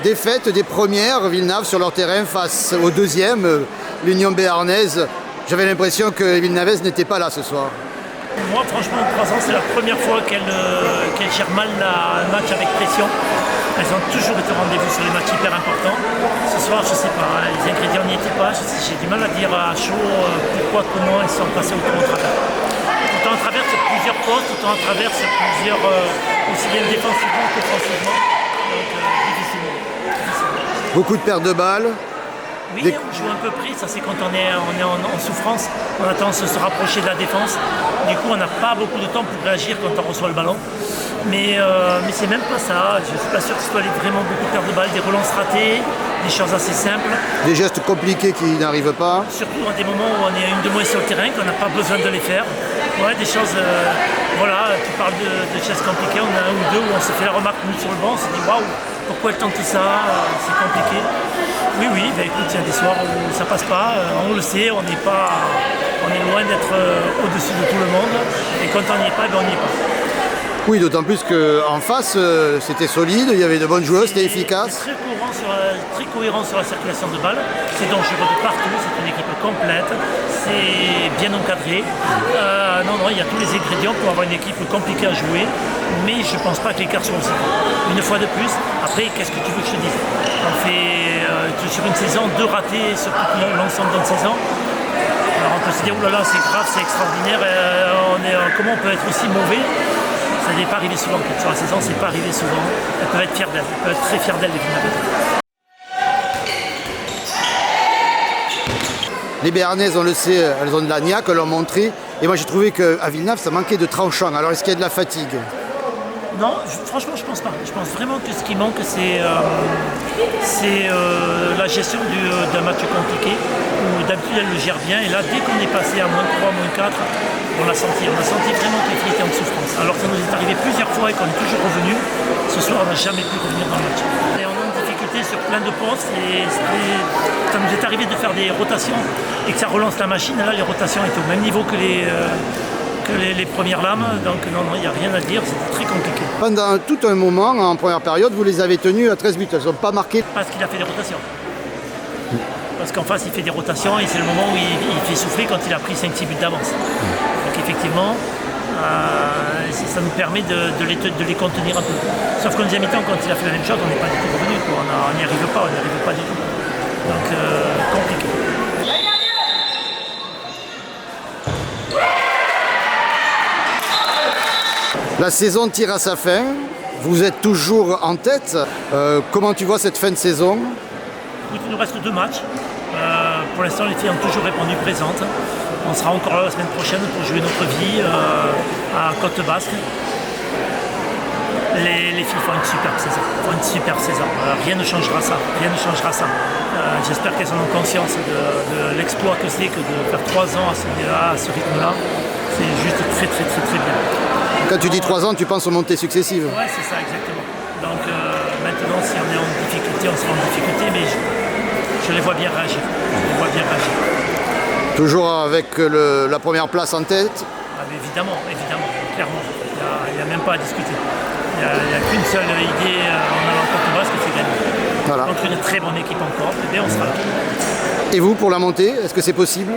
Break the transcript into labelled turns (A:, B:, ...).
A: défaite des premières Villeneuve sur leur terrain face au deuxième, l'Union Béarnaise. J'avais l'impression que Villeneuve n'était pas là ce soir.
B: Moi, franchement, en 3 ans, c'est la première fois qu'elle gère mal un match avec pression. Elles ont toujours été au rendez-vous sur les matchs hyper importants. Ce soir, je ne sais pas, les ingrédients n'y étaient pas. J'ai du mal à dire à chaud pourquoi, comment elles sont passées autant en travers. Autant en travers, c'est plusieurs postes, autant en travers, c'est plusieurs, aussi bien défensivement qu'offensivement. Donc, difficilement.
A: Beaucoup de pertes de balles.
B: Oui, on joue un peu pris, ça c'est quand on est en souffrance, on a tendance à se rapprocher de la défense. Du coup, on n'a pas beaucoup de temps pour réagir quand on reçoit le ballon. Mais c'est même pas ça, je ne suis pas sûr que ce soit vraiment beaucoup de pertes de balles, des relances ratées, des choses assez simples.
A: Des gestes compliqués qui n'arrivent pas.
B: Surtout dans des moments où on est une de moins sur le terrain, qu'on n'a pas besoin de les faire. Ouais, des choses, voilà, tu parles de gestes compliqués, on a un ou deux où on se fait la remarque nous sur le banc, on se dit waouh, pourquoi elle tente ça, c'est compliqué. Oui, bah écoute, il y a des soirs où ça passe pas, on le sait, on est loin d'être au-dessus de tout le monde, et quand on n'y est pas, on n'y est pas.
A: Oui, d'autant plus qu'en face, c'était solide, il y avait de bonnes joueuses, c'était efficace.
B: C'est très cohérent sur la circulation de balles, c'est dangereux de partout, c'est une équipe complète, c'est bien encadré. Non, il y a tous les ingrédients pour avoir une équipe compliquée à jouer, mais je ne pense pas que les cartes soient aussi bonnes. Une fois de plus, après, qu'est-ce que tu veux que je te dise? On fait sur une saison 2 ratés sur tout l'ensemble d'une saison. Alors on peut se dire, oulala, c'est grave, c'est extraordinaire, comment on peut être aussi mauvais? Ça n'est pas arrivé souvent. Sur la saison, c'est pas arrivé souvent. Elles peuvent être fières d'elles, elles peuvent être très fières d'elles, les Villeneuve.
A: Les Béarnaises, on le sait, elles ont de la niaque, elles l'ont montré. Et moi, j'ai trouvé qu'à Villeneuve, ça manquait de tranchant. Alors, est-ce qu'il y a de la fatigue?
B: Non, franchement, je pense pas. Je pense vraiment que ce qui manque, c'est la gestion d'un match compliqué, où d'habitude, elle le gère bien. Et là, dès qu'on est passé à -3, -4, on l'a senti. On a senti vraiment que les filles étaient en souffrance. Alors, ça nous est arrivé plusieurs fois et qu'on est toujours revenu. Ce soir, on n'a jamais pu revenir dans le match. Et on a une difficulté sur plein de postes. Et ça nous est arrivé de faire des rotations et que ça relance la machine. Et là, les rotations étaient au même niveau que les premières lames, donc non, il n'y a rien à dire, c'était très compliqué.
A: Pendant tout un moment, en première période, vous les avez tenues à 13 buts, elles ne sont pas marquées.
B: Parce qu'il a fait des rotations. Parce qu'en face, il fait des rotations et c'est le moment où il fait souffler quand il a pris 5-6 buts d'avance. Donc effectivement, ça nous permet de les contenir un peu. Sauf qu'en deuxième mi-temps, quand il a fait la même chose, on n'est pas du tout revenu. On n'y arrive pas du tout. Donc compliqué.
A: La saison tire à sa fin, vous êtes toujours en tête. Comment tu vois cette fin de saison?
B: Il nous reste 2 matchs. Pour l'instant, les filles ont toujours répondu présentes. On sera encore là la semaine prochaine pour jouer notre vie à Côte-Basque. Les filles font une super saison. Rien ne changera ça. J'espère qu'elles en ont conscience de l'exploit que c'est que de faire 3 ans à ce rythme-là. C'est juste très bien.
A: Quand tu dis 3 ans, tu penses aux montées successives?
B: Oui, c'est ça, exactement. Donc maintenant, si on est en difficulté, on sera en difficulté, mais je les vois bien réagir.
A: Toujours avec la première place en tête?
B: Évidemment, clairement. Il n'y a même pas à discuter. Il n'y a qu'une seule idée en allant contre Basque, c'est gagner.
A: Voilà.
B: Contre une très bonne équipe encore, et bien on sera là.
A: Et vous, pour la montée, est-ce que c'est possible?